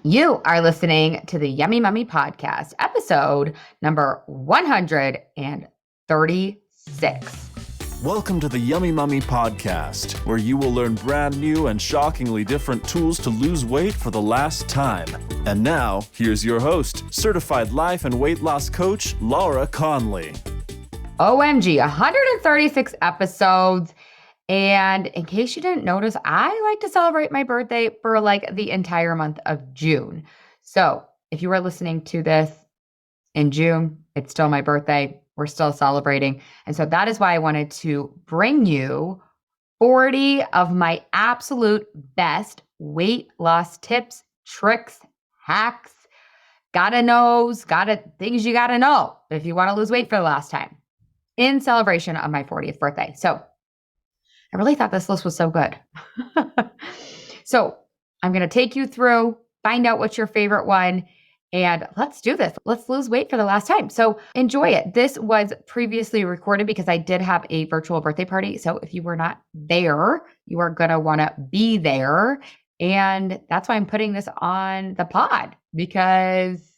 You are listening to the Yummy Mummy Podcast, episode number 136. Welcome to the Yummy Mummy Podcast, where you will learn brand new and shockingly different tools to lose weight for the last time. And now, here's your host, certified life and weight loss coach, Laura Conley. OMG, 136 episodes. And in case you didn't notice, I like to celebrate my birthday for like the entire month of June. So if you are listening to this in June, it's still my birthday. We're still celebrating. And so that is why I wanted to bring you 40 of my absolute best weight loss tips, tricks, hacks, things you gotta know if you want to lose weight for the last time in celebration of my 40th birthday. So I really thought this list was so good. So I'm going to take you through, find out what's your favorite one, and let's do this. Let's lose weight for the last time. So enjoy it. This was previously recorded because I did have a virtual birthday party. So if you were not there, you are going to want to be there. And that's why I'm putting this on the pod, because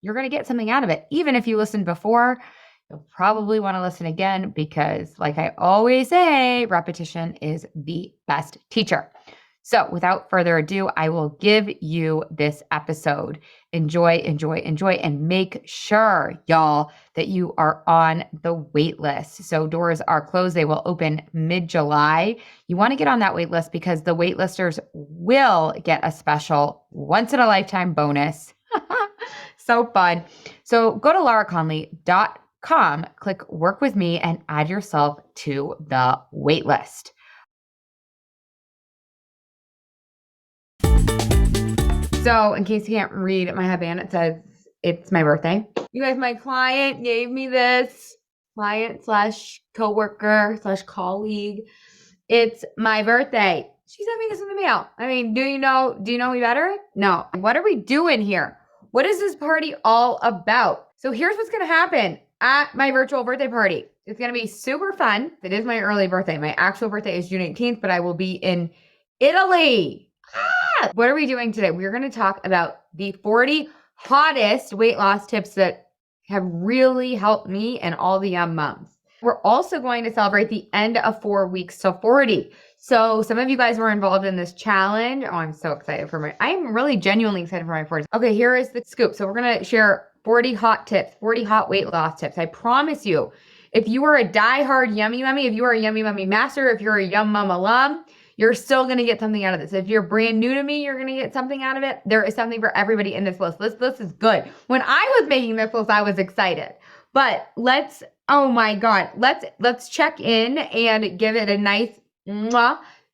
you're going to get something out of it. Even if you listened before, you'll probably want to listen again because, like I always say, repetition is the best teacher. So without further ado, I will give you this episode. Enjoy, and make sure, y'all, that you are on the wait list. So doors are closed. They will open mid-July. You want to get on that wait list because the wait listers will get a special once-in-a-lifetime bonus. So fun. So go to lauraconley.com. Click work with me and add yourself to the wait list. So in case you can't read my headband, it says it's my birthday. You guys, my client gave me this, client slash coworker slash colleague. It's my birthday. She sent me this in the mail. I mean, do you know me better? No. What are we doing here? What is this party all about? So here's what's going to happen at my virtual birthday party. It's going to be super fun. It is my early birthday. My actual birthday is June 18th, but I will be in Italy. What are we doing today? We're going to talk about the 40 hottest weight loss tips that have really helped me and all the young moms. We're also going to celebrate the end of 4 weeks to 40. So some of you guys were involved in this challenge. Oh, I'm so excited I'm really genuinely excited for my 40s. Okay, here is the scoop. So we're going to share 40 hot tips, 40 hot weight loss tips. I promise you, if you are a diehard Yummy Mummy, if you are a Yummy Mummy master, if you're a Yum Mum alum, you're still going to get something out of this. If you're brand new to me, you're going to get something out of it. There is something for everybody in this list. This list is good. When I was making this list, I was excited. But let's check in and give it a nice,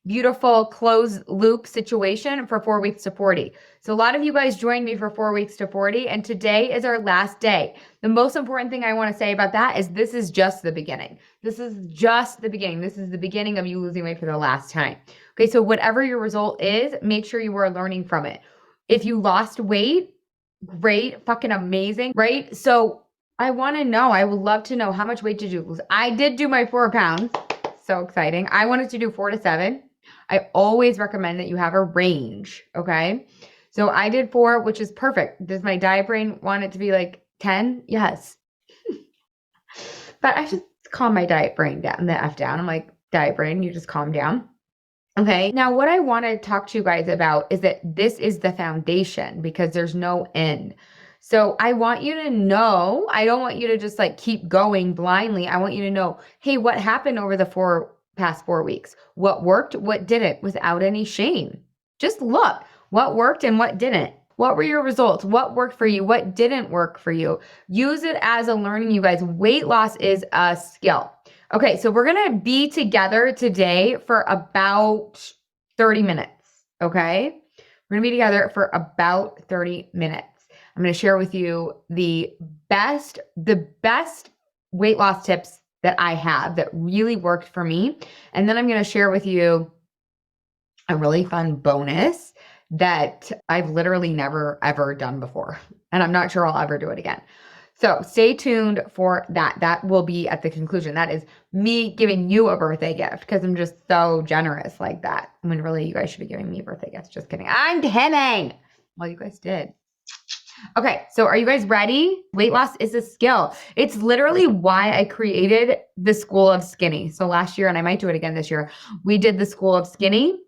beautiful closed loop situation for 4 weeks to 40. So a lot of you guys joined me for 4 weeks to 40, and today is our last day. The most important thing I want to say about that is this is just the beginning. This is just the beginning. This is the beginning of you losing weight for the last time. Okay, so whatever your result is, make sure you are learning from it. If you lost weight, great, fucking amazing, right? So I want to know, I would love to know, how much weight did you lose? I did do my 4 pounds. So exciting. I wanted to do 4 to 7. I always recommend that you have a range, okay? So I did 4, which is perfect. Does my diet brain want it to be like 10? Yes. But I just calm my diet brain down, the F down. I'm like, diet brain, you just calm down. Okay. Now, what I want to talk to you guys about is that this is the foundation because there's no end. So I want you to know, I don't want you to just like keep going blindly. I want you to know, hey, what happened over the past 4 weeks? What worked? What didn't? Without any shame. Just look what worked and what didn't. What were your results? What worked for you? What didn't work for you? Use it as a learning, you guys. Weight loss is a skill. Okay, so we're going to be together today for about 30 minutes, okay? We're going to be together for about 30 minutes. I'm going to share with you the best weight loss tips that I have that really worked for me. And then I'm going to share with you a really fun bonus that I've literally never, ever done before. And I'm not sure I'll ever do it again. So stay tuned for that. That will be at the conclusion. That is me giving you a birthday gift because I'm just so generous like that. When really you guys should be giving me birthday gifts. Just kidding. I'm kidding. Well, you guys did. Okay, so are you guys ready? Weight loss is a skill. It's literally why I created the School of Skinny. So last year, and I might do it again this year, we did the School of Skinny.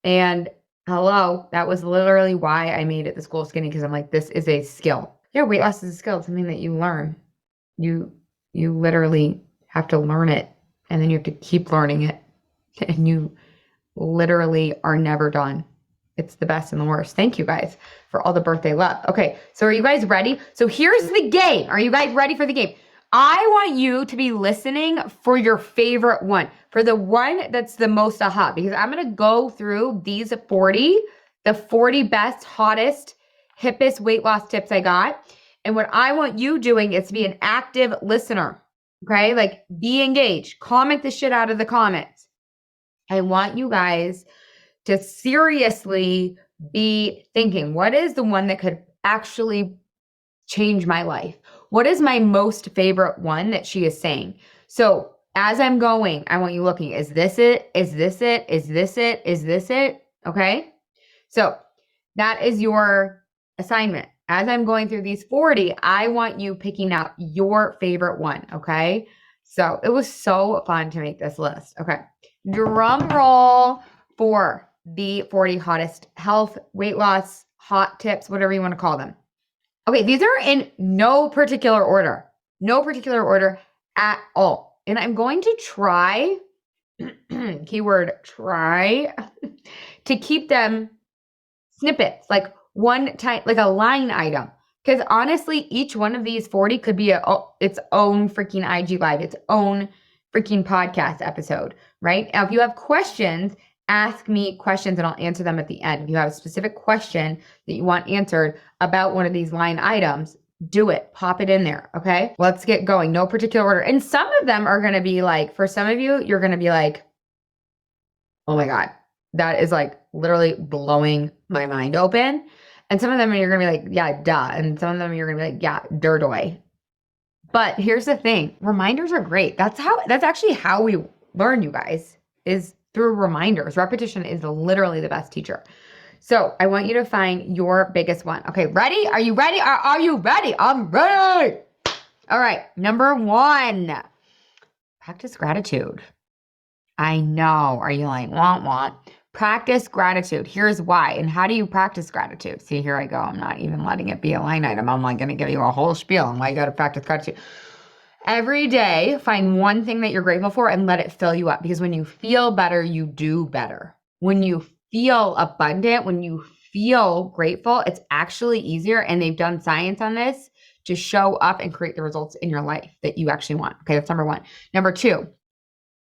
And hello, that was literally why I made it the School of Skinny, because I'm like, this is a skill. Yeah, weight loss is a skill. It's something that you learn. You literally have to learn it, and then you have to keep learning it. And you literally are never done. It's the best and the worst. Thank you guys for all the birthday love. Okay, so are you guys ready? So here's the game. Are you guys ready for the game? I want you to be listening for your favorite one, for the one that's the most aha, because I'm going to go through these 40, the 40 best, hottest, hippest weight loss tips I got. And what I want you doing is to be an active listener, okay? Like, be engaged. Comment the shit out of the comments. I want you guys to seriously be thinking, what is the one that could actually change my life? What is my most favorite one that she is saying? So as I'm going, I want you looking, is this it? Is this it? Is this it? Is this it? Okay. So that is your assignment. As I'm going through these 40, I want you picking out your favorite one. Okay. So it was so fun to make this list. Okay. Drum roll for the 40 hottest health, weight loss, hot tips, whatever you want to call them. Okay, these are in no particular order at all. And I'm going to try, keyword try, to keep them snippets, like one time, like a line item. Because honestly, each one of these 40 could be its own freaking IG Live, its own freaking podcast episode, right? Now, if you have questions, ask me questions and I'll answer them at the end. If you have a specific question that you want answered about one of these line items, do it. Pop it in there. Okay. Let's get going. No particular order. And some of them are going to be like, for some of you, you're going to be like, oh my God, that is like literally blowing my mind open. And some of them you're going to be like, yeah, duh. And some of them you're going to be like, yeah, dirdoy. But here's the thing. Reminders are great. That's actually how we learn, you guys, is through reminders. Repetition is literally the best teacher. So I want you to find your biggest one. Okay, ready? Are you ready? Are you ready? I'm ready. All right, number 1, practice gratitude. I know. Are you like, want? Practice gratitude. Here's why. And how do you practice gratitude? See, here I go. I'm not even letting it be a line item. I'm like going to give you a whole spiel on why you got to practice gratitude. Every day, find one thing that you're grateful for and let it fill you up. Because when you feel better, you do better. When you feel abundant, when you feel grateful, it's actually easier. And they've done science on this to show up and create the results in your life that you actually want. Okay, that's number 1. Number 2,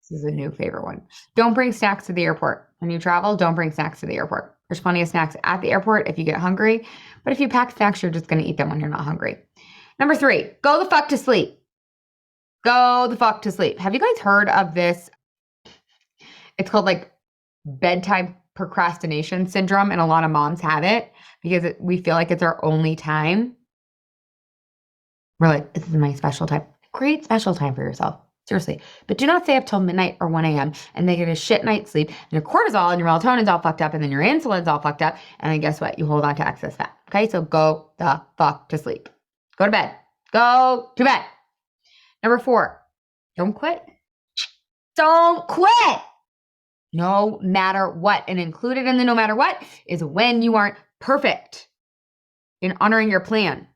this is a new favorite one. Don't bring snacks to the airport. When you travel, don't bring snacks to the airport. There's plenty of snacks at the airport if you get hungry. But if you pack snacks, you're just going to eat them when you're not hungry. Number 3, go the fuck to sleep. Go the fuck to sleep. Have you guys heard of this? It's called like bedtime procrastination syndrome. And a lot of moms have it because we feel like it's our only time. We're like, this is my special time. Create special time for yourself. Seriously. But do not stay up till midnight or 1 a.m. and they get a shit night's sleep. And your cortisol and your melatonin's all fucked up. And then your insulin's all fucked up. And then guess what? You hold on to excess fat. Okay. So go the fuck to sleep. Go to bed. Go to bed. Number 4, don't quit. Don't quit. No matter what. And included in the no matter what is when you aren't perfect in honoring your plan.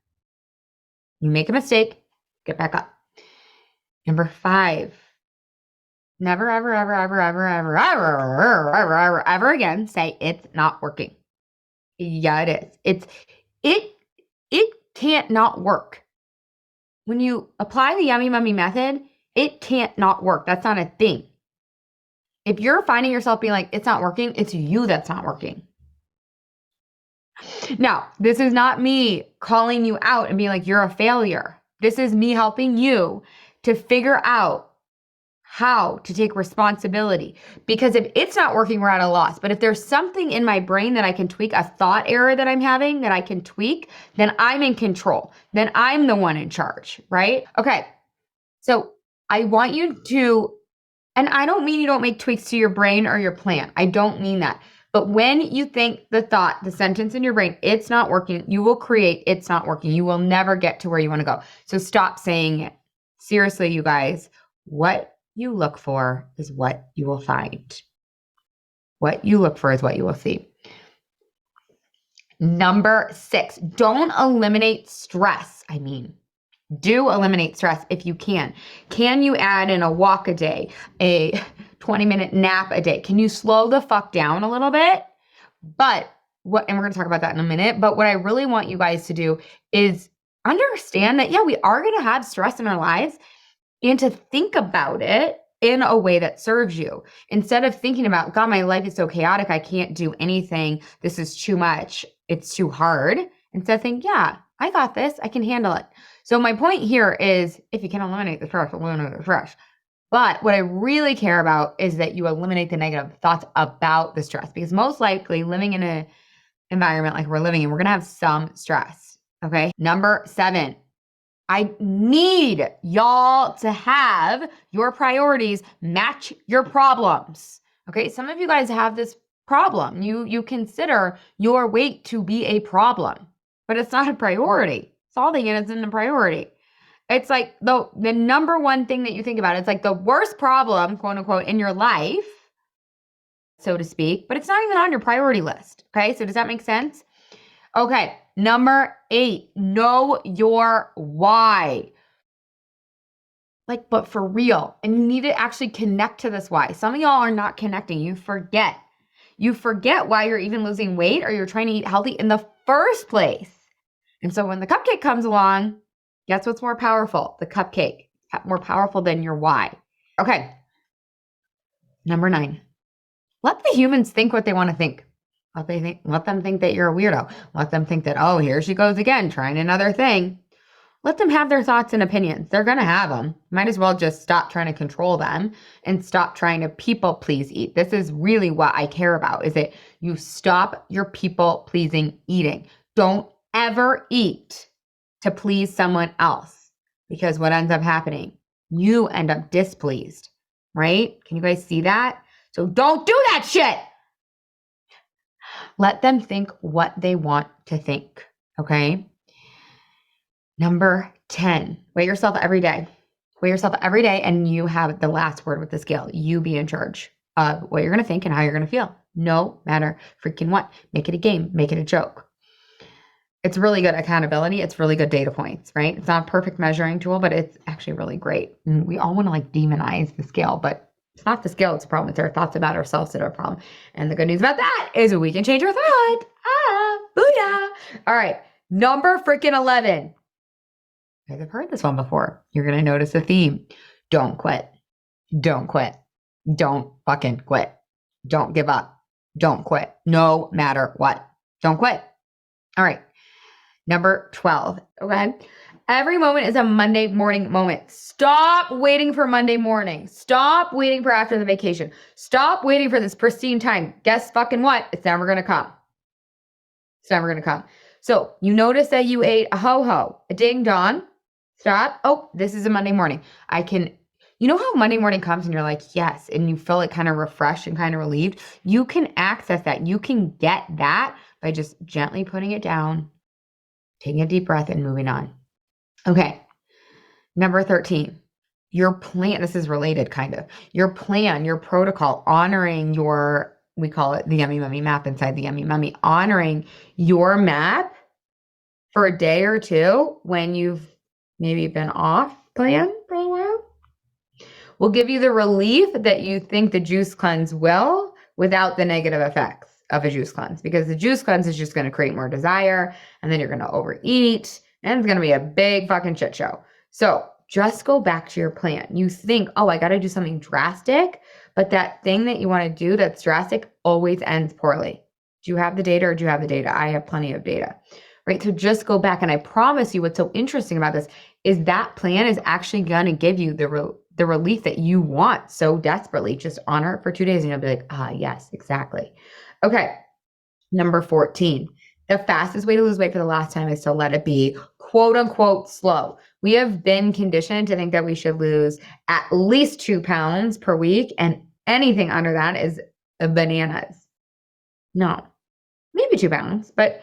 You make a mistake, get back up. Number 5, never, ever, ever, ever, ever, ever, ever, ever, ever, ever again say it's not working. Yeah, it is. It can't not work. When you apply the Yummy Mummy method, it can't not work. That's not a thing. If you're finding yourself being like, it's not working, it's you that's not working. Now, this is not me calling you out and being like, you're a failure. This is me helping you to figure out how to take responsibility. Because if it's not working, we're at a loss. But if there's something in my brain that I can tweak, a thought error that I'm having that I can tweak, then I'm in control. Then I'm the one in charge, right? Okay. So I want you to, and I don't mean you don't make tweaks to your brain or your plan. I don't mean that. But when you think the thought, the sentence in your brain, it's not working, you will create it's not working. You will never get to where you want to go. So stop saying it. Seriously, you guys, what you look for is what you will find. What you look for is what you will see. Number 6, don't eliminate stress. Do eliminate stress if you can. Can you add in a walk a day, a 20-minute nap a day? Can you slow the fuck down a little bit? And we're going to talk about that in a minute, but what I really want you guys to do is understand that, yeah, we are going to have stress in our lives, and to think about it in a way that serves you. Instead of thinking about, God, my life is so chaotic, I can't do anything, this is too much, it's too hard. Instead of thinking, yeah, I got this, I can handle it. So my point here is, if you can eliminate the stress, eliminate the stress. But what I really care about is that you eliminate the negative thoughts about the stress, because most likely living in an environment like we're living in, we're going to have some stress. Okay. Number 7, I need y'all to have your priorities match your problems. Okay. Some of you guys have this problem. You consider your weight to be a problem, but it's not a priority. Solving it isn't a priority. It's like the number one thing that you think about. It's like the worst problem, quote unquote, in your life, so to speak, but it's not even on your priority list. Okay. So does that make sense? Okay. Number 8, know your why. But for real. And you need to actually connect to this why. Some of y'all are not connecting. You forget. You forget why you're even losing weight or you're trying to eat healthy in the first place. And so when the cupcake comes along, guess what's more powerful? The cupcake. More powerful than your why. Okay. Number 9, let the humans think what they want to think. Let them think that you're a weirdo. Let them think that, oh, here she goes again, trying another thing. Let them have their thoughts and opinions. They're going to have them. Might as well just stop trying to control them and stop trying to people please eat. This is really what I care about, is that you stop your people pleasing eating. Don't ever eat to please someone else, because what ends up happening, you end up displeased, right? Can you guys see that? So don't do that shit. Let them think what they want to think, okay? Number 10, weigh yourself every day. Weigh yourself every day, and you have the last word with the scale. You be in charge of what you're going to think and how you're going to feel, no matter freaking what. Make it a game. Make it a joke. It's really good accountability. It's really good data points, right? It's not a perfect measuring tool, but it's actually really great. And we all want to demonize the scale, but it's not the scale, it's a problem. It's our thoughts about ourselves that are a problem. And the good news about that is we can change our thought. Booyah. All right. Number freaking 11. You guys have heard this one before. You're going to notice a theme. Don't quit. Don't quit. Don't fucking quit. Don't give up. Don't quit. No matter what. Don't quit. All right. Number 12. Okay. Every moment is a Monday morning moment. Stop waiting for Monday morning. Stop waiting for after the vacation. Stop waiting for this pristine time. Guess fucking what? It's never going to come. It's never going to come. So you notice that you ate a ho-ho, a ding-dong. Stop. Oh, this is a Monday morning. You know how Monday morning comes and you're like, yes, and you feel kind of refreshed and kind of relieved? You can access that. You can get that by just gently putting it down, taking a deep breath, and moving on. Okay. Number 13, your plan. This is related kind of. Your plan, your protocol, honoring we call it the Yummy Mummy map inside the Yummy Mummy, honoring your map for a day or two when you've maybe been off plan for a while will give you the relief that you think the juice cleanse will, without the negative effects of a juice cleanse, because the juice cleanse is just going to create more desire, and then you're going to overeat, and it's going to be a big fucking shit show. So just go back to your plan. You think, oh, I got to do something drastic, but that thing that you want to do that's drastic always ends poorly. Do you have the data, or do you have the data? I have plenty of data, right? So just go back, and I promise you what's so interesting about this is that plan is actually going to give you the relief that you want so desperately. Just honor it for 2 days, and you'll be like, yes, exactly. Okay. Number 14, the fastest way to lose weight for the last time is to let it be quote unquote slow. We have been conditioned to think that we should lose at least 2 pounds per week, and anything under that is bananas. No, maybe 2 pounds, but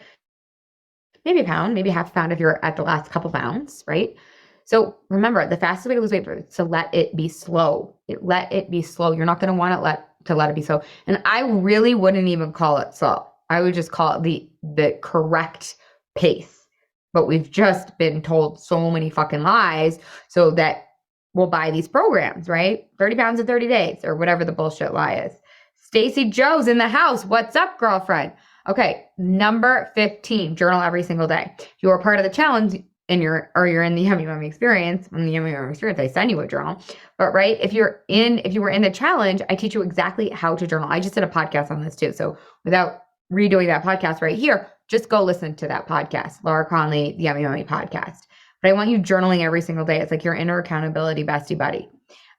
maybe a pound, maybe half a pound if you're at the last couple pounds, right? So remember, the fastest way to lose weight is to let it be slow. Let it be slow. You're not going to want to let it be slow. And I really wouldn't even call it slow. I would just call it the correct pace. But we've just been told so many fucking lies so that we'll buy these programs, right? 30 pounds in 30 days or whatever the bullshit lie is. Stacy Joe's in the house. What's up, girlfriend? Okay, number 15, journal every single day. If you're part of the challenge and you're in the Yummy Mommy experience, I send you a journal. But right, if you were in the challenge, I teach you exactly how to journal. I just did a podcast on this too. So without redoing that podcast right here, just go listen to that podcast, Laura Conley, the Yummy Mommy podcast. But I want you journaling every single day. It's like your inner accountability bestie buddy.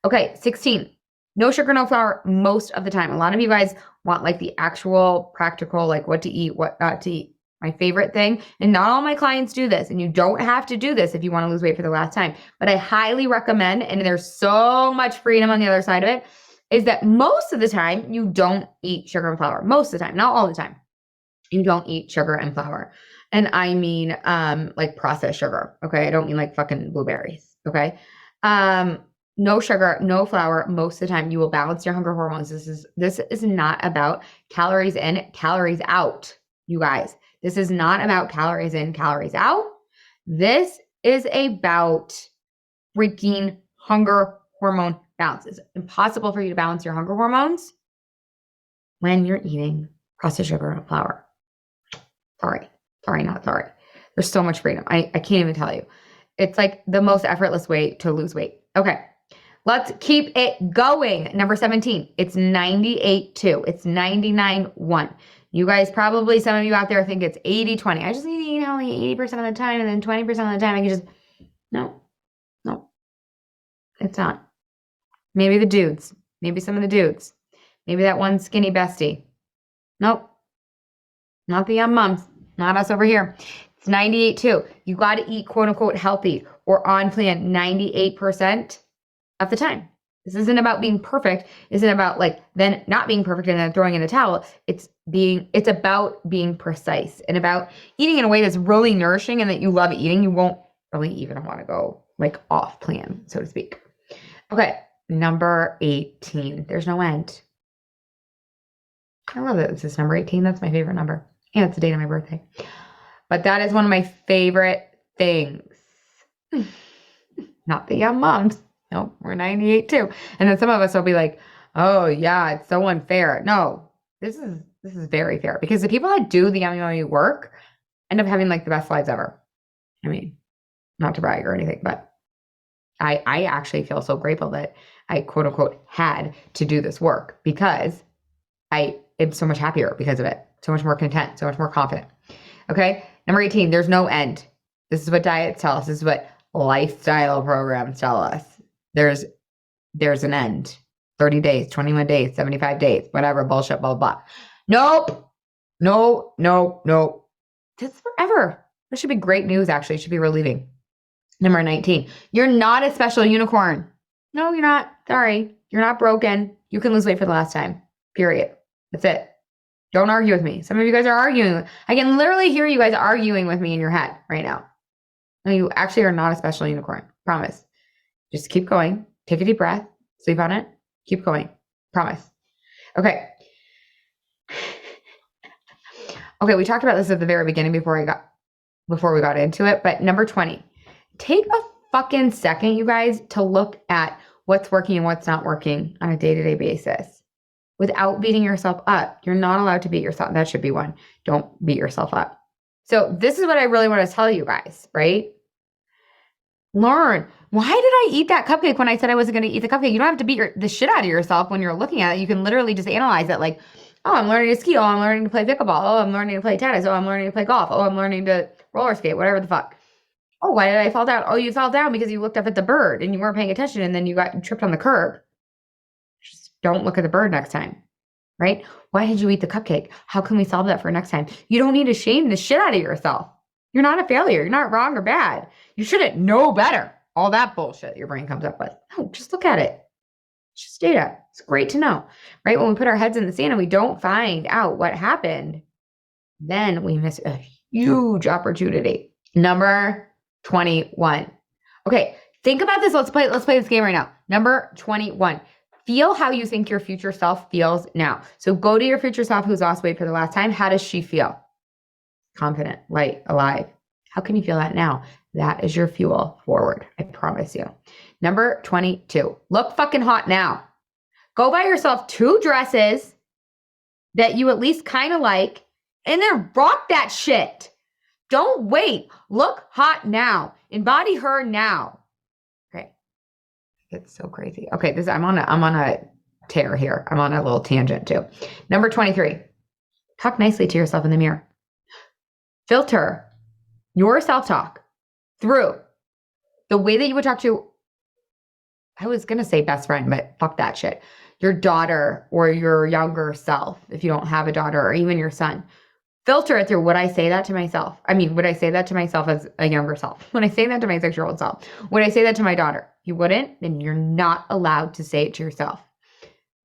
Okay, 16. No sugar, no flour most of the time. A lot of you guys want like the actual practical, like what to eat, what not to eat. My favorite thing, and not all my clients do this, and you don't have to do this if you want to lose weight for the last time, but I highly recommend, and there's so much freedom on the other side of it, is that most of the time you don't eat sugar and flour. Most of the time, not all the time. You don't eat sugar and flour. And I mean like processed sugar. Okay. I don't mean like fucking blueberries. Okay. No sugar, no flour. Most of the time you will balance your hunger hormones. This is not about calories in, calories out, you guys. This is not about calories in, calories out. This is about freaking hunger hormone balance. It's impossible for you to balance your hunger hormones when you're eating processed sugar and flour. Sorry, not sorry. There's so much freedom. I can't even tell you. It's like the most effortless way to lose weight. Okay, let's keep it going. Number 17, it's 98.2. It's 99.1. You guys probably, some of you out there think it's 80-20. I just need to eat only 80% of the time, and then 20% of the time I can just, no, it's not. Maybe the dudes, maybe some of the dudes, maybe that one skinny bestie. Nope, not the young moms, not us over here. It's 98.2. You got to eat quote unquote healthy or on plan 98% of the time. This isn't about being perfect. It's isn't about like then not being perfect and then throwing in the towel. It's about being precise and about eating in a way that's really nourishing and that you love eating. You won't really even want to go like off plan, so to speak. Okay, number 18. There's no end. I love that this is number 18. That's my favorite number. And it's the date of my birthday. But that is one of my favorite things. Not the young moms. Nope, we're 98 too. And then some of us will be like, oh yeah, it's so unfair. No, this is very fair because the people that do the Yummy Mommy work end up having like the best lives ever. I mean, not to brag or anything, but I actually feel so grateful that I quote unquote had to do this work because I am so much happier because of it. So much more content, so much more confident. Okay. Number 18, there's no end. This is what diets tell us. This is what lifestyle programs tell us. There's an end. 30 days, 21 days, 75 days, whatever, bullshit, blah, blah, blah. Nope. No. This is forever. This should be great news, actually. It should be relieving. Number 19, you're not a special unicorn. No, you're not. Sorry. You're not broken. You can lose weight for the last time. Period. That's it. Don't argue with me. Some of you guys are arguing. I can literally hear you guys arguing with me in your head right now. No, you actually are not a special unicorn. Promise. Just keep going. Take a deep breath. Sleep on it. Keep going. Promise. Okay. Okay, we talked about this at the very beginning before we got into it, but number 20. Take a fucking second, you guys, to look at what's working and what's not working on a day-to-day basis without beating yourself up. You're not allowed to beat yourself. That should be one. Don't beat yourself up. So this is what I really want to tell you guys, right? Learn. Why did I eat that cupcake when I said I wasn't going to eat the cupcake? You don't have to beat the shit out of yourself when you're looking at it. You can literally just analyze it like, oh, I'm learning to ski. Oh, I'm learning to play pickleball. Oh, I'm learning to play tennis. Oh, I'm learning to play golf. Oh, I'm learning to roller skate, whatever the fuck. Oh, why did I fall down? Oh, you fell down because you looked up at the bird and you weren't paying attention and then you tripped on the curb. Just don't look at the bird next time, right? Why did you eat the cupcake? How can we solve that for next time? You don't need to shame the shit out of yourself. You're not a failure. You're not wrong or bad. You shouldn't know better. All that bullshit your brain comes up with. No, just look at it. just data. It's great to know, right? When we put our heads in the sand and we don't find out what happened, then we miss a huge opportunity. Number 21. Okay, think about this. Let's play this game right now. Number 21. Feel how you think your future self feels now. So go to your future self who's lost weight for the last time. How does she feel? Confident, light, alive. How can you feel that now? That is your fuel forward. I promise you. Number 22. Look fucking hot now. Go buy yourself 2 dresses that you at least kind of like, and then rock that shit. Don't wait. Look hot now. Embody her now. Okay. It's so crazy. Okay, I'm on a tear here. I'm on a little tangent too. Number 23. Talk nicely to yourself in the mirror. Filter your self-talk through the way that you would talk to, I was going to say best friend, but fuck that shit. Your daughter or your younger self, if you don't have a daughter, or even your son. Filter it through, would I say that to myself? Would I say that to myself as a younger self? Would I say that to my 6-year-old self? Would I say that to my daughter? You wouldn't? Then you're not allowed to say it to yourself.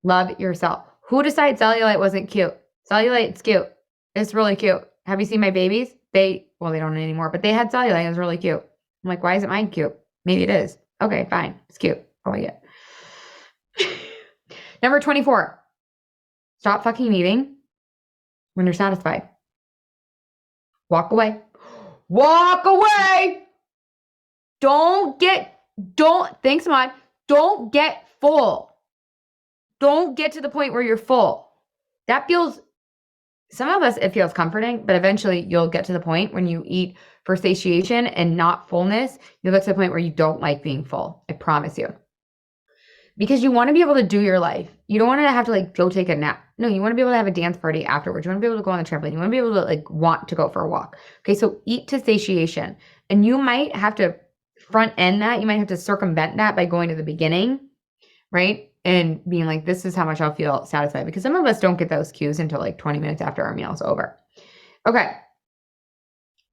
Love yourself. Who decided cellulite wasn't cute? Cellulite's cute. It's really cute. Have you seen my babies? They don't anymore, but they had cellulite. It was really cute. I'm like, why isn't mine cute? Maybe it is. Okay, fine. It's cute. I like it. Number 24. Stop fucking eating when you're satisfied. Walk away. Walk away. Thanks, Mom. Don't get full. Don't get to the point where you're full. Some of us, it feels comforting, but eventually you'll get to the point when you eat for satiation and not fullness. You'll get to the point where you don't like being full. I promise you. Because you want to be able to do your life. You don't want to have to go take a nap. No, you want to be able to have a dance party afterwards. You want to be able to go on the trampoline. You want to be able to want to go for a walk. Okay, so eat to satiation. And you might have to front end that. You might have to circumvent that by going to the beginning, right? And being like, this is how much I'll feel satisfied. Because some of us don't get those cues until 20 minutes after our meal is over. Okay.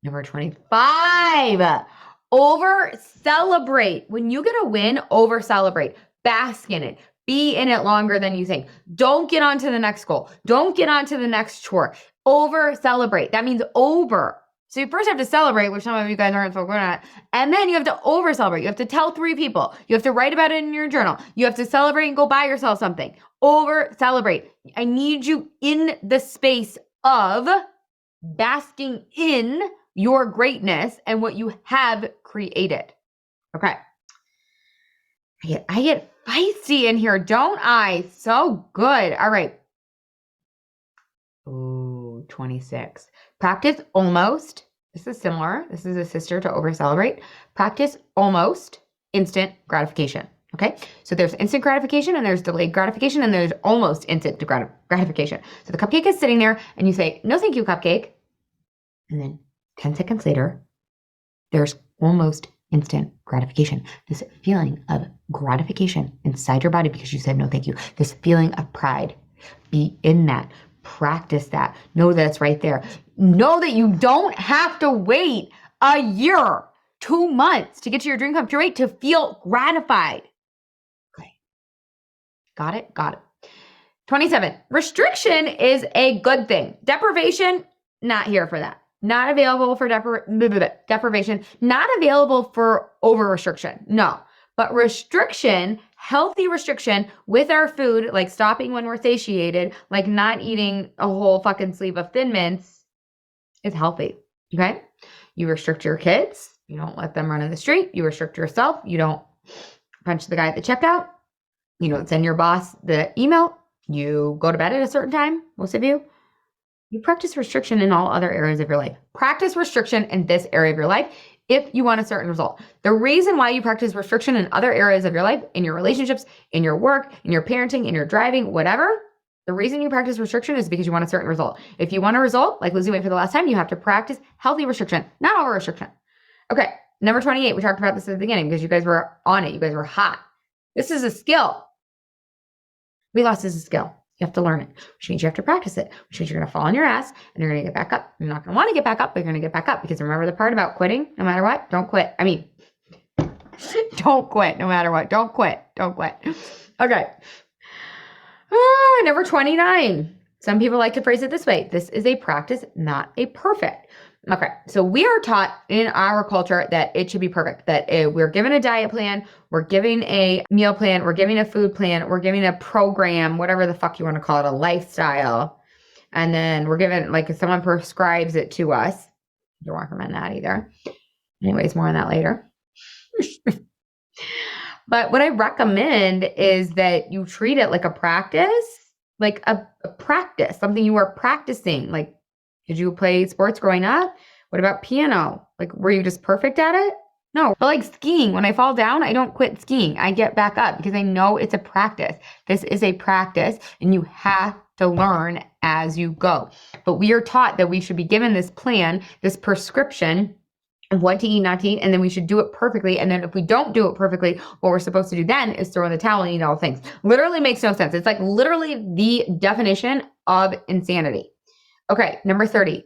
Number 25. Over celebrate. When you get a win, over celebrate. Bask in it. Be in it longer than you think. Don't get on to the next goal. Don't get on to the next chore. Over celebrate. That means over. So you first have to celebrate, which some of you guys aren't so good at, and then you have to over celebrate. You have to tell 3 people. You have to write about it in your journal. You have to celebrate and go buy yourself something. Over celebrate. I need you in the space of basking in your greatness and what you have created. Okay. I get feisty in here, don't I? So good. All right. Ooh, 26. Practice almost. This is similar. This is a sister to over celebrate. Practice almost instant gratification. Okay. So there's instant gratification and there's delayed gratification and there's almost instant gratification. So the cupcake is sitting there and you say, no, thank you, cupcake. And then 10 seconds later, there's almost instant gratification. This feeling of gratification inside your body because you said no, thank you. This feeling of pride. Be in that. Practice that. Know that it's right there. Know that you don't have to wait a year, 2 months to get to your dream come true, to feel gratified. Okay. Got it? Got it. 27. Restriction is a good thing. Deprivation, not here for that. Not available for deprivation. Not available for over restriction. No. But restriction, healthy restriction with our food, like stopping when we're satiated, like not eating a whole fucking sleeve of Thin Mints, is healthy. Okay? You restrict your kids. You don't let them run in the street. You restrict yourself. You don't punch the guy at the checkout. You don't send your boss the email. You go to bed at a certain time, most of you. You practice restriction in all other areas of your life. Practice restriction in this area of your life if you want a certain result. The reason why you practice restriction in other areas of your life, in your relationships, in your work, in your parenting, in your driving, whatever, the reason you practice restriction is because you want a certain result. If you want a result, like losing weight for the last time, you have to practice healthy restriction, not over restriction. Okay, number 28, we talked about this at the beginning because you guys were on it. You guys were hot. This is a skill. Weight loss is a skill. You have to learn it, which means you have to practice it, which means you're going to fall on your ass and you're going to get back up. You're not going to want to get back up, but you're going to get back up because remember the part about quitting no matter what? Don't quit. Don't quit no matter what. Don't quit. Don't quit. Okay. Number 29. Some people like to phrase it this way. This is a practice, not a perfect. Okay. So we are taught in our culture that it should be perfect, that we're given a diet plan, we're giving a meal plan, we're giving a food plan, we're giving a program, whatever the fuck you want to call it, a lifestyle. And then we're given, like, if someone prescribes it to us, don't recommend that either. Anyways, more on that later. But what I recommend is that you treat it like a practice, like a practice, something you are practicing. Like, did you play sports growing up? What about piano? Like, were you just perfect at it? No. But like skiing, when I fall down, I don't quit skiing. I get back up because I know it's a practice. This is a practice and you have to learn as you go. But we are taught that we should be given this plan, this prescription of what to eat, not to eat, and then we should do it perfectly. And then if we don't do it perfectly, what we're supposed to do then is throw in the towel and eat all things. Literally makes no sense. It's like literally the definition of insanity. Okay, number 30.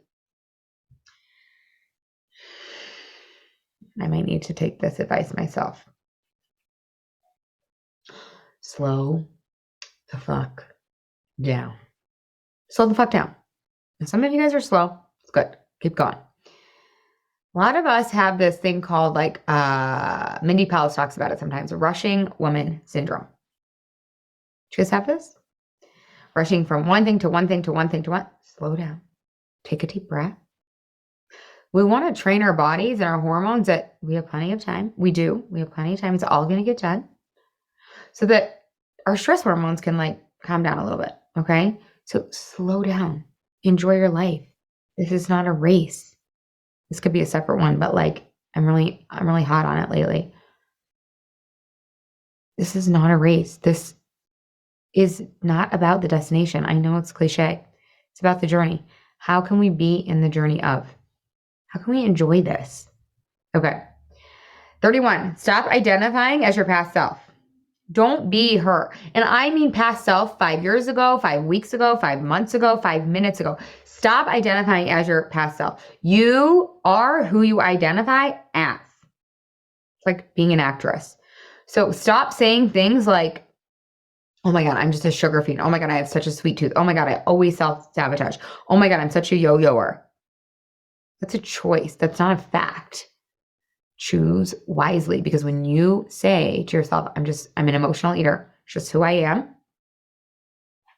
I might need to take this advice myself. Slow the fuck down. Slow the fuck down. And some of you guys are slow. It's good. Keep going. A lot of us have this thing called, like, Mindy Palace talks about it sometimes, rushing woman syndrome. Do you guys have this? Rushing from one thing to one thing to one thing to one. Slow down. Take a deep breath. We want to train our bodies and our hormones that we have plenty of time. We do. We have plenty of time. It's all going to get done. So that our stress hormones can, like, calm down a little bit. Okay? So slow down. Enjoy your life. This is not a race. This could be a separate one, but like, I'm really hot on it lately. This is not a race. This is not about the destination. I know it's cliche. It's about the journey. How can we be in the journey of? How can we enjoy this? Okay. 31, stop identifying as your past self. Don't be her. And I mean past self 5 years ago, 5 weeks ago, 5 months ago, 5 minutes ago. Stop identifying as your past self. You are who you identify as. It's like being an actress. So stop saying things like, oh my God, I'm just a sugar fiend. Oh my God, I have such a sweet tooth. Oh my God, I always self-sabotage. Oh my God, I'm such a yo-yoer. That's a choice. That's not a fact. Choose wisely, because when you say to yourself, I'm an emotional eater, it's just who I am,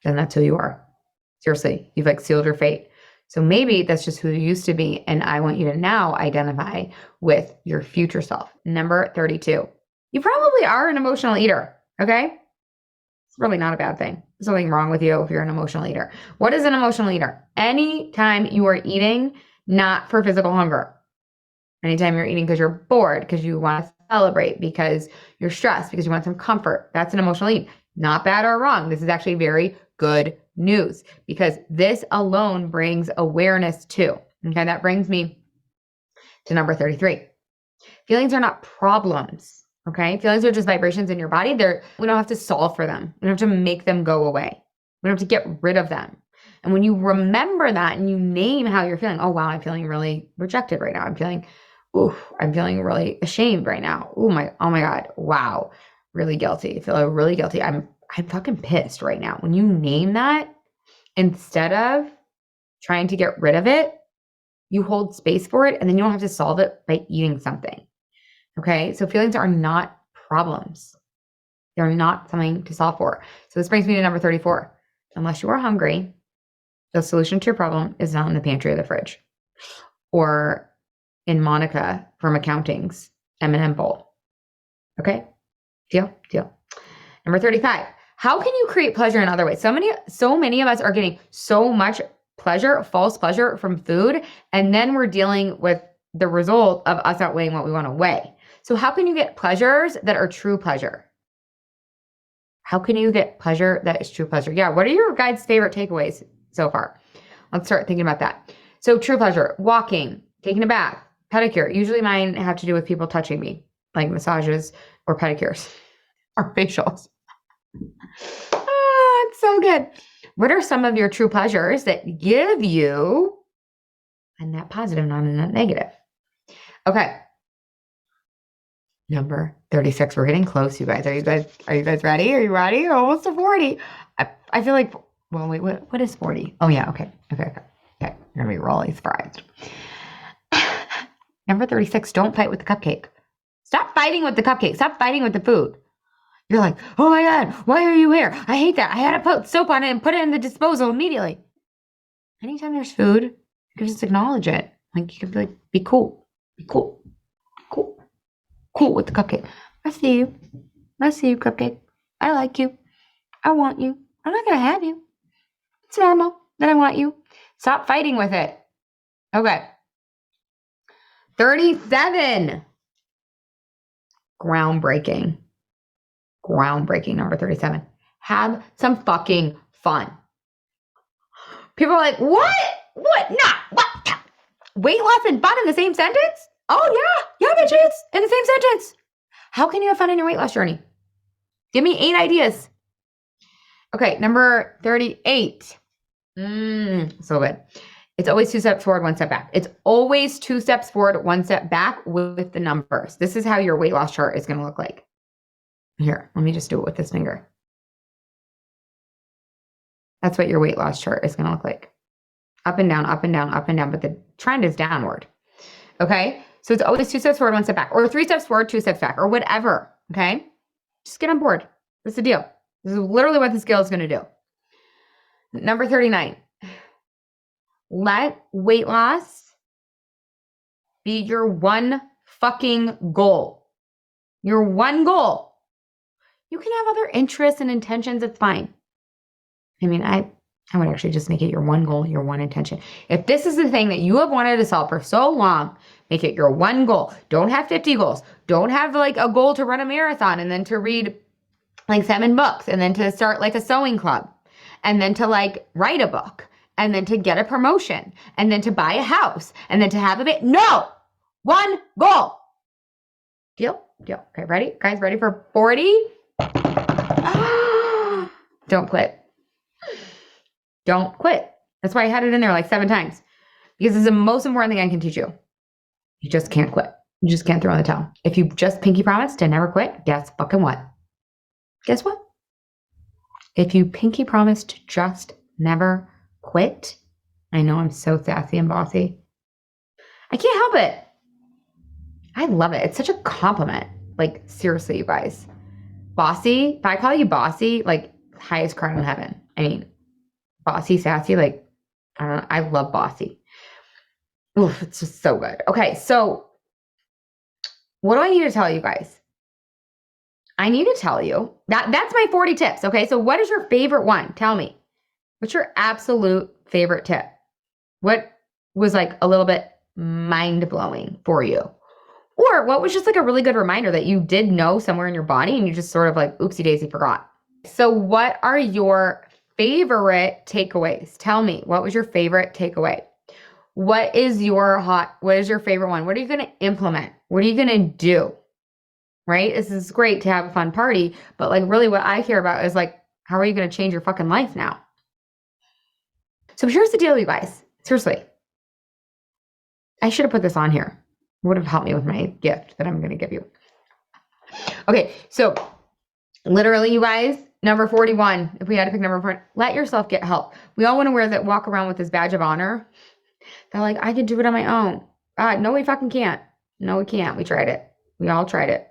then that's who you are. Seriously, you've like sealed your fate. So maybe that's just who you used to be. And I want you to now identify with your future self. Number 32. You probably are an emotional eater. Okay. It's really not a bad thing. There's nothing wrong with you if you're an emotional eater. What is an emotional eater? Anytime you are eating, not for physical hunger. Anytime you're eating because you're bored, because you want to celebrate, because you're stressed, because you want some comfort, that's an emotional eat. Not bad or wrong. This is actually very good news, because this alone brings awareness too. Okay, that brings me to number 33. Feelings are not problems. Okay, feelings are just vibrations in your body. We don't have to solve for them. We don't have to make them go away. We don't have to get rid of them. And when you remember that and you name how you're feeling, oh wow, I'm feeling really rejected right now. I'm feeling really ashamed right now. Oh my God. Wow. Really guilty. I feel really guilty. I'm fucking pissed right now. When you name that, instead of trying to get rid of it, you hold space for it, and then you don't have to solve it by eating something. Okay. So feelings are not problems. They're not something to solve for. So this brings me to number 34. Unless you are hungry, the solution to your problem is not in the pantry or the fridge, or in Monica from accounting's M&M bowl. Okay? Deal? Number 35. How can you create pleasure in other ways? So many of us are getting so much pleasure, false pleasure from food, and then we're dealing with the result of us outweighing what we want to weigh. So how can you get pleasures that are true pleasure? How can you get pleasure that is true pleasure? Yeah, what are your guys' favorite takeaways so far? Let's start thinking about that. So true pleasure, walking, taking a bath, pedicure. Usually mine have to do with people touching me, like massages or pedicures or facials. It's so good. What are some of your true pleasures that give you a net positive, not a net negative? Okay. Number 36. We're getting close, you guys. Are you guys ready? Are you ready? Almost to 40. I feel like, well, wait, what is 40? Oh yeah, okay. Okay. You're gonna be really surprised. Number 36, don't fight with the cupcake. Stop fighting with the cupcake. Stop fighting with the food. You're like, oh my God, why are you here? I hate that. I had to put soap on it and put it in the disposal immediately. Anytime there's food, you can just acknowledge it. Like, you can be like, be cool. Be cool. Cool. Cool with the cupcake. I see you, cupcake. I like you. I want you. I'm not going to have you. It's normal that I want you. Stop fighting with it. Okay. 37. Groundbreaking. Number 37. Have some fucking fun. People are like, what? What? Nah, what? Weight loss and fun in the same sentence? Oh, yeah, bitches, in the same sentence. How can you have fun in your weight loss journey? Give me 8 ideas. Okay, number 38. So good. It's always 2 steps forward, 1 step back. It's always 2 steps forward, 1 step back with the numbers. This is how your weight loss chart is going to look like. Here, let me just do it with this finger. That's what your weight loss chart is going to look like. Up and down, up and down, up and down, but the trend is downward. Okay? So it's always 2 steps forward, 1 step back, or 3 steps forward, 2 steps back, or whatever. Okay? Just get on board. That's the deal. This is literally what the scale is going to do. Number 39. Let weight loss be your one fucking goal. Your one goal. You can have other interests and intentions. It's fine. I mean, I would actually just make it your one goal, your one intention. If this is the thing that you have wanted to solve for so long, make it your one goal. Don't have 50 goals. Don't have like a goal to run a marathon and then to read like 7 books and then to start like a sewing club and then to like write a book and then to get a promotion and then to buy a house and then to have a bit. No, one goal. Deal? Okay, ready? Guys, ready for 40? Don't quit. Don't quit. That's why I had it in there like 7 times. Because it's the most important thing I can teach you. You just can't quit. You just can't throw in the towel. If you just pinky promise to never quit, guess fucking what? Guess what? If you pinky promise to just never quit, I know I'm so sassy and bossy. I can't help it. I love it. It's such a compliment. Like, seriously, you guys. Bossy, if I call you bossy, like, highest crown in heaven. I mean, bossy, sassy, like, I don't know. I love bossy. Oof, it's just so good. Okay, so what do I need to tell you guys? I need to tell you that's my 40 tips. Okay, so what is your favorite one? Tell me. What's your absolute favorite tip? What was like a little bit mind-blowing for you? Or what was just like a really good reminder that you did know somewhere in your body and you just sort of like oopsie daisy forgot? So what are your favorite takeaways? Tell me, what was your favorite takeaway? What is your favorite one? What are you going to implement? What are you going to do? Right? This is great to have a fun party, but like really what I care about is like, how are you going to change your fucking life now? So here's the deal, you guys. Seriously. I should have put this on here. It would have helped me with my gift that I'm going to give you. Okay, so literally, you guys, number 41, if we had to pick number 4, let yourself get help. We all want to walk around with this badge of honor. They're like, I can do it on my own. No, we fucking can't. No, we can't. We tried it. We all tried it.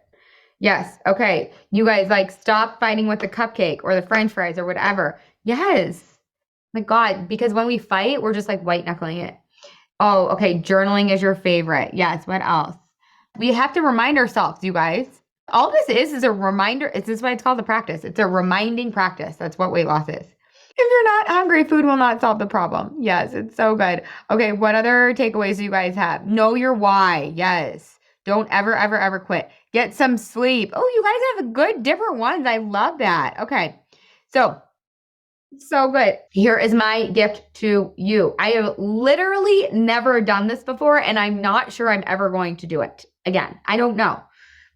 Yes. Okay. You guys, like, stop fighting with the cupcake or the french fries or whatever. Yes. My God, because when we fight, we're just like white knuckling it. Oh, okay. Journaling is your favorite. Yes. What else? We have to remind ourselves, you guys. All this is a reminder. This is why it's called the practice. It's a reminding practice. That's what weight loss is. If you're not hungry, food will not solve the problem. Yes, it's so good. Okay, what other takeaways do you guys have? Know your why. Yes. Don't ever quit. Get some sleep. Oh, you guys have good, different ones. I love that. Okay, so good. Here is my gift to you. I have literally never done this before, and I'm not sure I'm ever going to do it again. I don't know.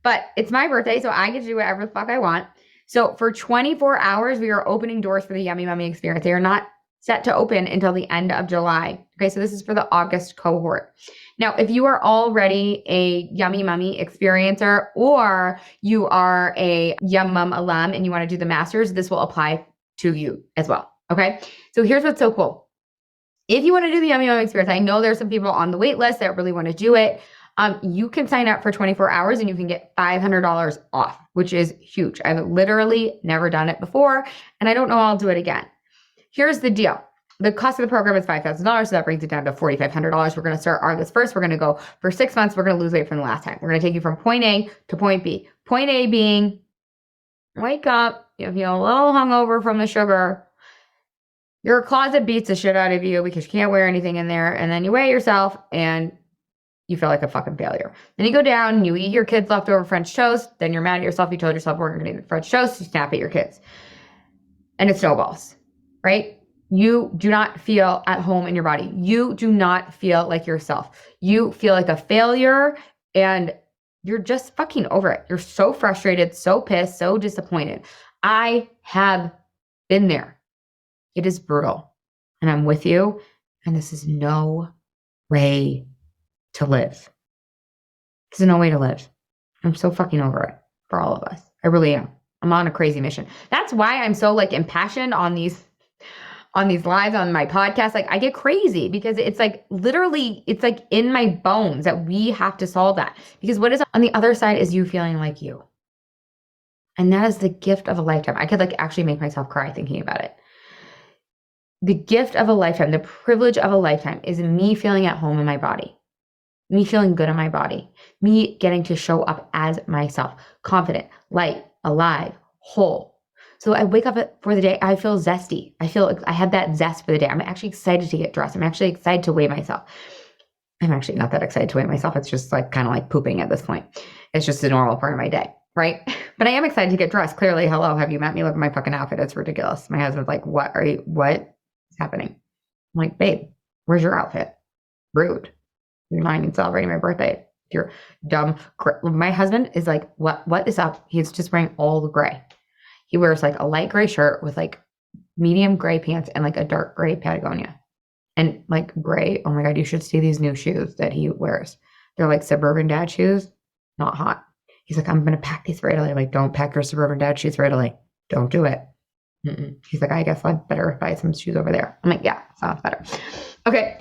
But it's my birthday, so I get to do whatever the fuck I want. So for 24 hours, we are opening doors for the Yummy Mummy experience. They are not set to open until the end of July. Okay, so this is for the August cohort. Now, if you are already a Yummy Mummy experiencer or you are a Yum Mum alum and you want to do the masters, this will apply to you as well. Okay. So here's what's so cool. If you want to do the Yummy Mum experience, I know there's some people on the wait list that really want to do it. You can sign up for 24 hours and you can get $500 off, which is huge. I've literally never done it before, and I don't know I'll do it again. Here's the deal. The cost of the program is $5,000, so that brings it down to $4,500. We're going to start August 1st. We're going to go for 6 months. We're going to lose weight from the last time. We're going to take you from point A to point B. Point A being, wake up, you feel a little hungover from the sugar. Your closet beats the shit out of you because you can't wear anything in there. And then you weigh yourself and you feel like a fucking failure. Then you go down and you eat your kids' leftover French toast. Then you're mad at yourself. You told yourself we're going to eat French toast. You snap at your kids. And it snowballs, right? You do not feel at home in your body. You do not feel like yourself. You feel like a failure and you're just fucking over it. You're so frustrated, so pissed, so disappointed. I have been there. It is brutal. And I'm with you. And this is no way to live. This is no way to live. I'm so fucking over it for all of us. I really am. I'm on a crazy mission. That's why I'm so like impassioned on these lives, on my podcast. Like I get crazy because it's like literally, it's like in my bones that we have to solve that. Because what is on the other side is you feeling like you. And that is the gift of a lifetime. I could like actually make myself cry thinking about it. The gift of a lifetime, the privilege of a lifetime is me feeling at home in my body, me feeling good in my body, me getting to show up as myself, confident, light, alive, whole. So I wake up for the day, I feel zesty. I feel like I have that zest for the day. I'm actually excited to get dressed. I'm actually excited to weigh myself. I'm actually not that excited to weigh myself. It's just like kind of like pooping at this point. It's just a normal part of my day, right? But I am excited to get dressed. Clearly, hello, have you met me? Look at my fucking outfit. It's ridiculous. My husband's like, what is happening? I'm like, babe, where's your outfit? Rude. You're minding celebrating my birthday. You're dumb. My husband is like, what is up? He's just wearing all the gray. He wears like a light gray shirt with like medium gray pants and like a dark gray Patagonia. And like gray, oh my God, you should see these new shoes that he wears. They're like suburban dad shoes, not hot. He's like, I'm going to pack these for Italy. I'm like, don't pack your suburban dad shoes for Italy. Don't do it. He's like, I guess I'd better buy some shoes over there. I'm like, yeah, sounds better. Okay.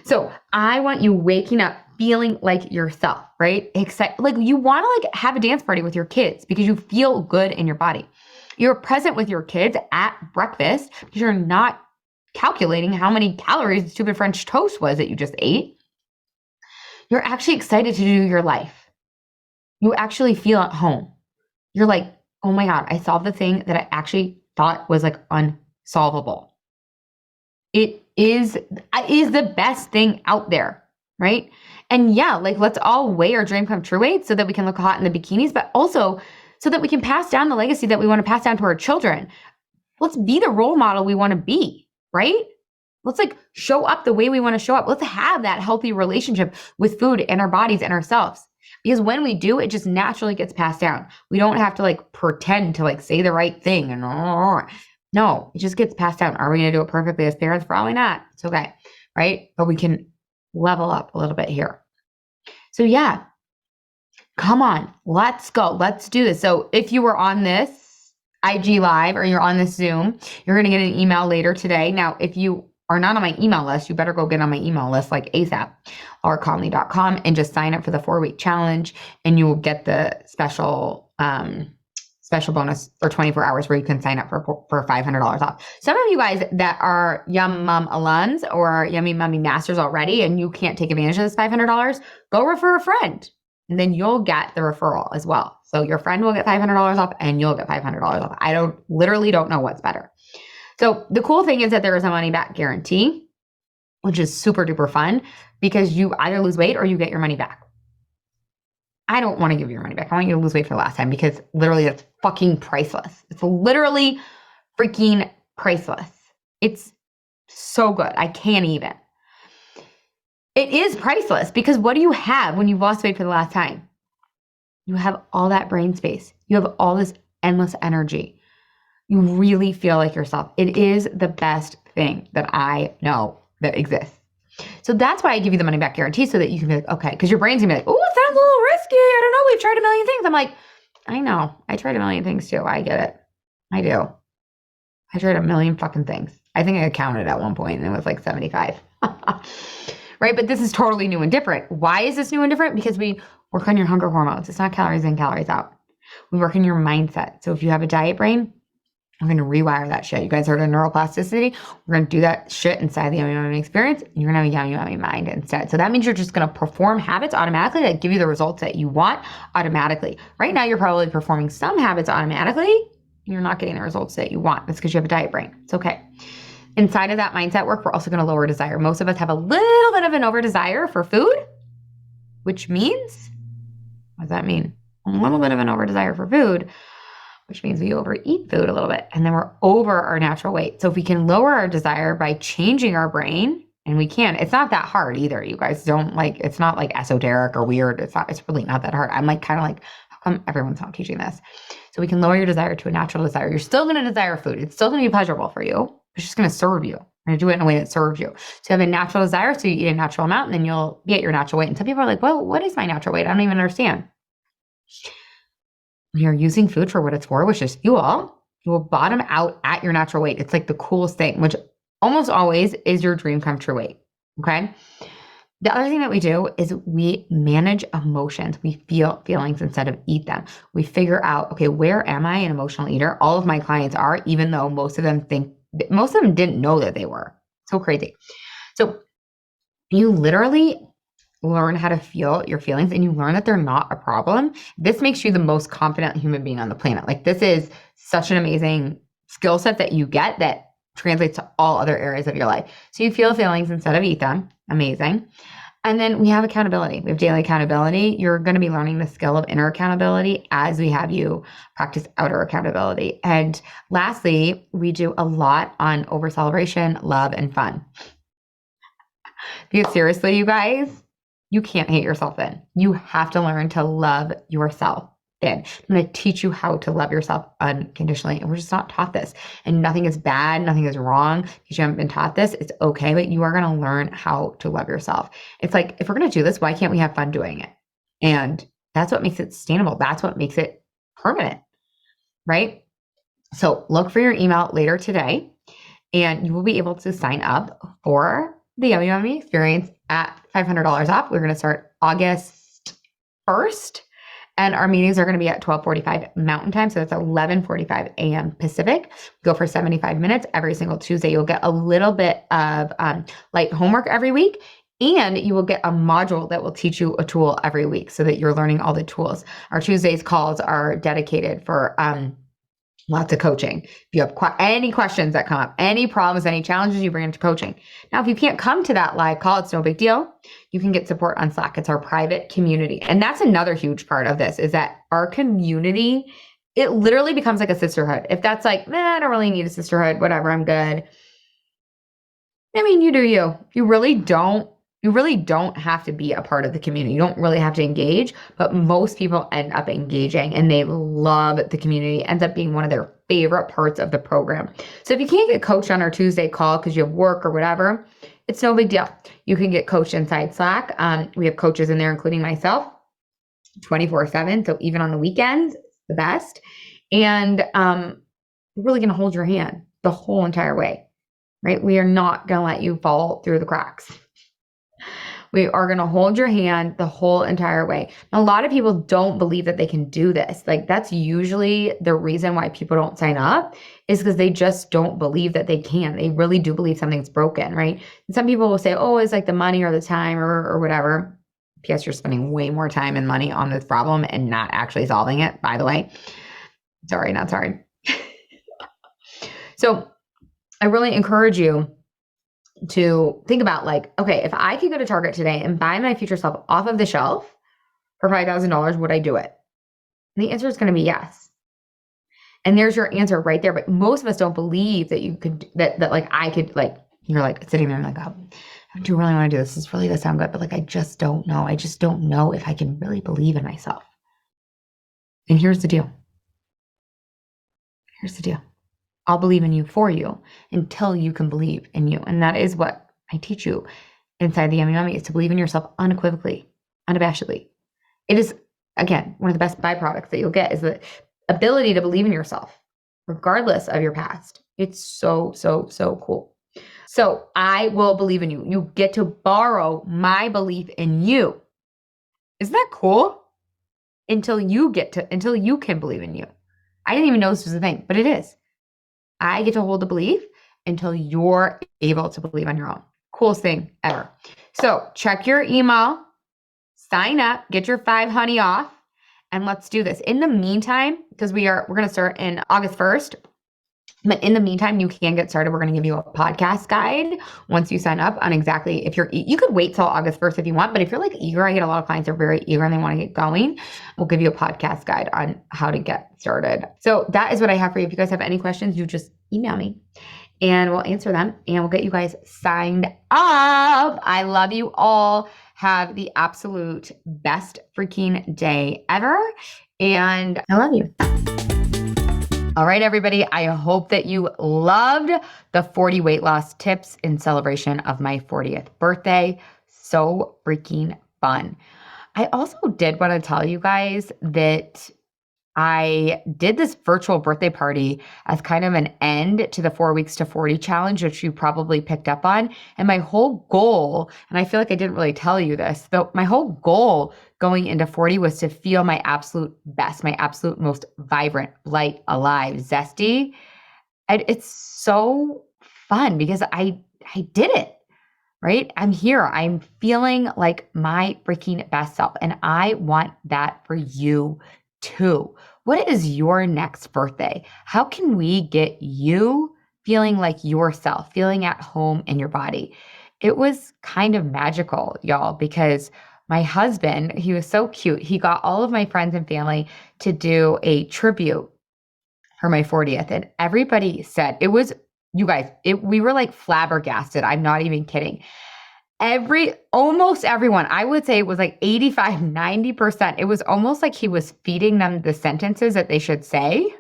So I want you waking up feeling like yourself, right? Like you want to like have a dance party with your kids because you feel good in your body. You're present with your kids at breakfast because you're not calculating how many calories the stupid French toast was that you just ate. You're actually excited to do your life. You actually feel at home. You're like, oh my God, I solved the thing that I actually thought was like unsolvable. It is the best thing out there, right? And yeah, like let's all weigh our dream come true weight so that we can look hot in the bikinis, but also so that we can pass down the legacy that we want to pass down to our children. Let's be the role model we want to be, right? Let's like show up the way we want to show up. Let's have that healthy relationship with food and our bodies and ourselves. Because when we do, it just naturally gets passed down. We don't have to like pretend to like say the right thing. And no, it just gets passed down. Are we going to do it perfectly as parents? Probably not. It's okay, right? But we can level up a little bit here. So yeah, come on, let's go. Let's do this. So if you were on this IG Live or you're on this Zoom, you're going to get an email later today. Now, if you are not on my email list, you better go get on my email list like ASAP or Conley.com and just sign up for the 4-week challenge and you will get the special bonus or 24 hours where you can sign up for $500 off. Some of you guys that are Yum Mum alums or Yummy Mummy Masters already and you can't take advantage of this $500, go refer a friend and then you'll get the referral as well. So your friend will get $500 off and you'll get $500 off. I literally don't know what's better. So the cool thing is that there is a money back guarantee, which is super duper fun because you either lose weight or you get your money back. I don't want to give you your money back. I want you to lose weight for the last time because literally that's fucking priceless. It's literally freaking priceless. It's so good. I can't even. It is priceless because what do you have when you've lost weight for the last time? You have all that brain space. You have all this endless energy. You really feel like yourself. It is the best thing that I know that exists. So that's why I give you the money back guarantee so that you can be like, okay, because your brain's gonna be like, oh, it sounds a little risky. I don't know. We've tried a million things. I'm like, I know. I tried a million things too. I get it. I do. I tried a million fucking things. I think I counted at one point and it was like 75. Right? But this is totally new and different. Why is this new and different? Because we work on your hunger hormones. It's not calories in, calories out. We work on your mindset. So if you have a diet brain, we're going to rewire that shit. You guys heard of neuroplasticity? We're going to do that shit inside the yummy yummy experience. And you're going to have a yummy yummy mind instead. So that means you're just going to perform habits automatically that give you the results that you want automatically. Right now, you're probably performing some habits automatically. And you're not getting the results that you want. That's because you have a diet brain. It's okay. Inside of that mindset work, we're also going to lower desire. Most of us have a little bit of an over desire for food, which means, what does that mean? A little bit of an over desire for food, which means we overeat food a little bit and then we're over our natural weight. So if we can lower our desire by changing our brain, and we can, it's not that hard either. You guys don't like, it's not like esoteric or weird. It's really not that hard. I'm like, kind of like, how come everyone's not teaching this? So we can lower your desire to a natural desire. You're still going to desire food. It's still going to be pleasurable for you. It's just going to serve you. We're going to do it in a way that serves you. So you have a natural desire, so you eat a natural amount, and then you'll be at your natural weight. And some people are like, well, what is my natural weight? I don't even understand. When you're using food for what it's for, which is fuel, you will bottom out at your natural weight. It's like the coolest thing, which almost always is your dream come true weight. Okay. The other thing that we do is we manage emotions. We feel feelings instead of eat them. We figure out, okay, where am I an emotional eater? All of my clients are, even though most of them didn't know that they were. So crazy. So you literally learn how to feel your feelings and you learn that they're not a problem. This makes you the most confident human being on the planet. Like, this is such an amazing skill set that you get that translates to all other areas of your life. So you feel feelings instead of eat them. Amazing. And then we have accountability. We have daily accountability. You're going to be learning the skill of inner accountability as we have you practice outer accountability. And lastly, we do a lot on over celebration, love, and fun. Because seriously, you guys, you can't hate yourself in. You have to learn to love yourself in. I'm going to teach you how to love yourself unconditionally. And we're just not taught this. And nothing is bad. Nothing is wrong because you haven't been taught this. It's okay, but you are going to learn how to love yourself. It's like, if we're going to do this, why can't we have fun doing it? And that's what makes it sustainable. That's what makes it permanent, right? So look for your email later today and you will be able to sign up for the Yummy Yummy experience at $500 off. We're going to start August 1st. And our meetings are going to be at 12:45 Mountain Time. So that's 11:45 a.m. Pacific. Go for 75 minutes every single Tuesday. You'll get a little bit of light homework every week. And you will get a module that will teach you a tool every week so that you're learning all the tools. Our Tuesdays calls are dedicated for lots of coaching. If you have any questions that come up, any problems, any challenges, you bring into coaching. Now, if you can't come to that live call, it's no big deal. You can get support on Slack. It's our private community. And that's another huge part of this is that our community, it literally becomes like a sisterhood. If that's like, I don't really need a sisterhood, whatever, I'm good. I mean, you do you. You really don't have to be a part of the community. You don't really have to engage, but most people end up engaging and they love the community. It ends up being one of their favorite parts of the program. So if you can't get coached on our Tuesday call because you have work or whatever, it's no big deal. You can get coached inside Slack. We have coaches in there, including myself, 24/7. So even on the weekends, it's the best. And we're really going to hold your hand the whole entire way, right? We are not going to let you fall through the cracks. We are going to hold your hand the whole entire way. A lot of people don't believe that they can do this. Like, that's usually the reason why people don't sign up is because they just don't believe that they can. They really do believe something's broken, right? And some people will say, oh, it's like the money or the time or whatever. P.S. You're spending way more time and money on this problem and not actually solving it, by the way. Sorry, not sorry. So I really encourage you to think about, like, okay, if I could go to Target today and buy my future self off of the shelf for $5,000, would I do it? And the answer is going to be yes. And there's your answer right there. But most of us don't believe that you could, that like I could, like, you're like sitting there and like, oh, I do really want to do this. This really does sound good, but like, I just don't know. I just don't know if I can really believe in myself. And here's the deal. Here's the deal. I'll believe in you for you until you can believe in you. And that is what I teach you inside the Yummy Mummy is to believe in yourself unequivocally, unabashedly. It is, again, one of the best byproducts that you'll get is the ability to believe in yourself, regardless of your past. It's so, so, so cool. So I will believe in you. You get to borrow my belief in you. Isn't that cool? Until you can believe in you. I didn't even know this was a thing, but it is. I get to hold the belief until you're able to believe on your own. Coolest thing ever. So check your email, sign up, get your 5 honey off, and let's do this. In the meantime, because we're going to start in August 1st, but in the meantime, you can get started. We're going to give you a podcast guide once you sign up on exactly if you could wait till August 1st if you want, but if you're like eager, I get a lot of clients that are very eager and they want to get going. We'll give you a podcast guide on how to get started. So that is what I have for you. If you guys have any questions, you just email me and we'll answer them and we'll get you guys signed up. I love you all. Have the absolute best freaking day ever. And I love you. All right, everybody. I hope that you loved the 40 weight loss tips in celebration of my 40th birthday. So freaking fun. I also did want to tell you guys that I did this virtual birthday party as kind of an end to the 4 weeks to 40 challenge, which you probably picked up on. And my whole goal, and I feel like I didn't really tell you this, though my whole goal going into 40 was to feel my absolute best, my absolute most vibrant, light, alive, zesty. And it's so fun because I did it, right? I'm here. I'm feeling like my freaking best self. And I want that for you too. What is your next birthday? How can we get you feeling like yourself, feeling at home in your body? It was kind of magical, y'all, because my husband, he was so cute. He got all of my friends and family to do a tribute for my 40th. And everybody said, you guys, we were like flabbergasted. I'm not even kidding. Almost everyone, I would say it was like 85, 90%. It was almost like he was feeding them the sentences that they should say.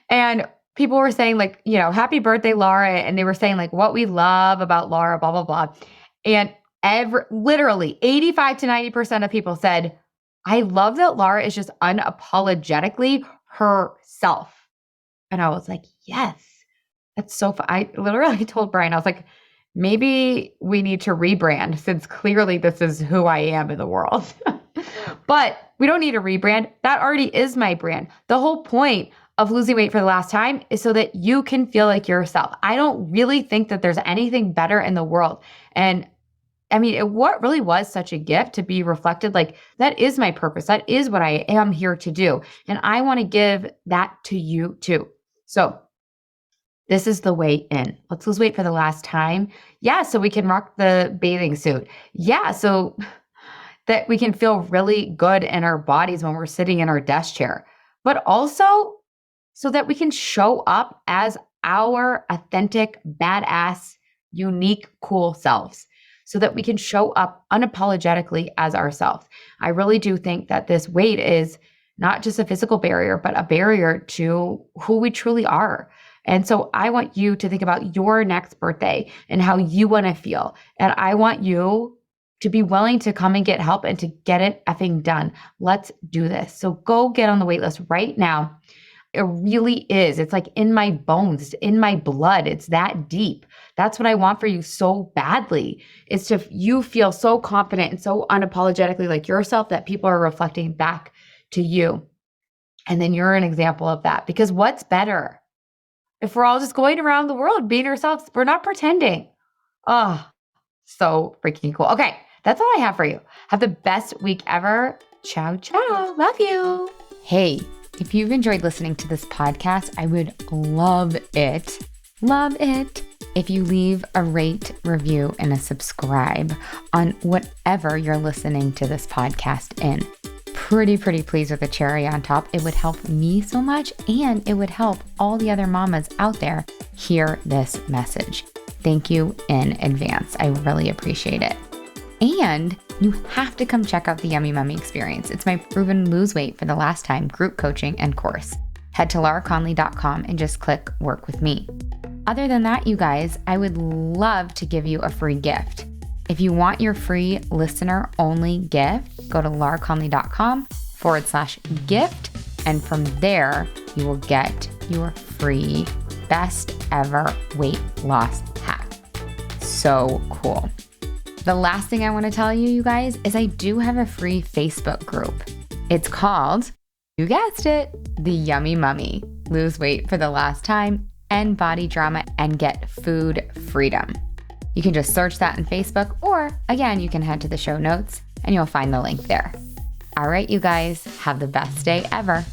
And people were saying like, happy birthday, Laura. And they were saying like what we love about Laura, blah, blah, blah. And literally 85 to 90% of people said, I love that Laura is just unapologetically herself. And I was like, yes, that's so fun. I literally told Brian, I was like, maybe we need to rebrand since clearly this is who I am in the world. But we don't need a rebrand. That already is my brand. The whole point of losing weight for the last time is so that you can feel like yourself. I don't really think that there's anything better in the world. And I mean, what really was such a gift to be reflected, like that is my purpose. That is what I am here to do. And I want to give that to you too. So this is the way in. Let's lose weight for the last time. Yeah, so we can rock the bathing suit. Yeah, so that we can feel really good in our bodies when we're sitting in our desk chair. But also so that we can show up as our authentic, badass, unique, cool selves. So that we can show up unapologetically as ourselves. I really do think that this weight is not just a physical barrier, but a barrier to who we truly are. And so I want you to think about your next birthday and how you want to feel. And I want you to be willing to come and get help and to get it effing done. Let's do this. So go get on the wait list right now. It really is. It's like in my bones, it's in my blood. It's that deep. That's what I want for you so badly, is to you feel so confident and so unapologetically like yourself that people are reflecting back to you. And then you're an example of that. Because what's better? If we're all just going around the world being ourselves, we're not pretending. Oh, so freaking cool. Okay, that's all I have for you. Have the best week ever. Ciao, ciao. Love you. Hey, if you've enjoyed listening to this podcast, I would love it if you leave a rate, review, and a subscribe on whatever you're listening to this podcast in. Pretty pleased with a cherry on top. It would help me so much, and it would help all the other mamas out there hear this message. Thank you in advance. I really appreciate it. And you have to come check out the Yummy Mummy experience. It's my proven lose weight for the last time group coaching and course. Head to lauraconley.com and just click work with me. Other than that, you guys, I would love to give you a free gift. If you want your free listener only gift, go to lauraconley.com/gift. And from there, you will get your free best ever weight loss hack. So cool. The last thing I want to tell you, you guys, is I do have a free Facebook group. It's called, you guessed it, The Yummy Mummy. Lose weight for the last time, end body drama, and get food freedom. You can just search that on Facebook, or again, you can head to the show notes and you'll find the link there. All right, you guys, have the best day ever.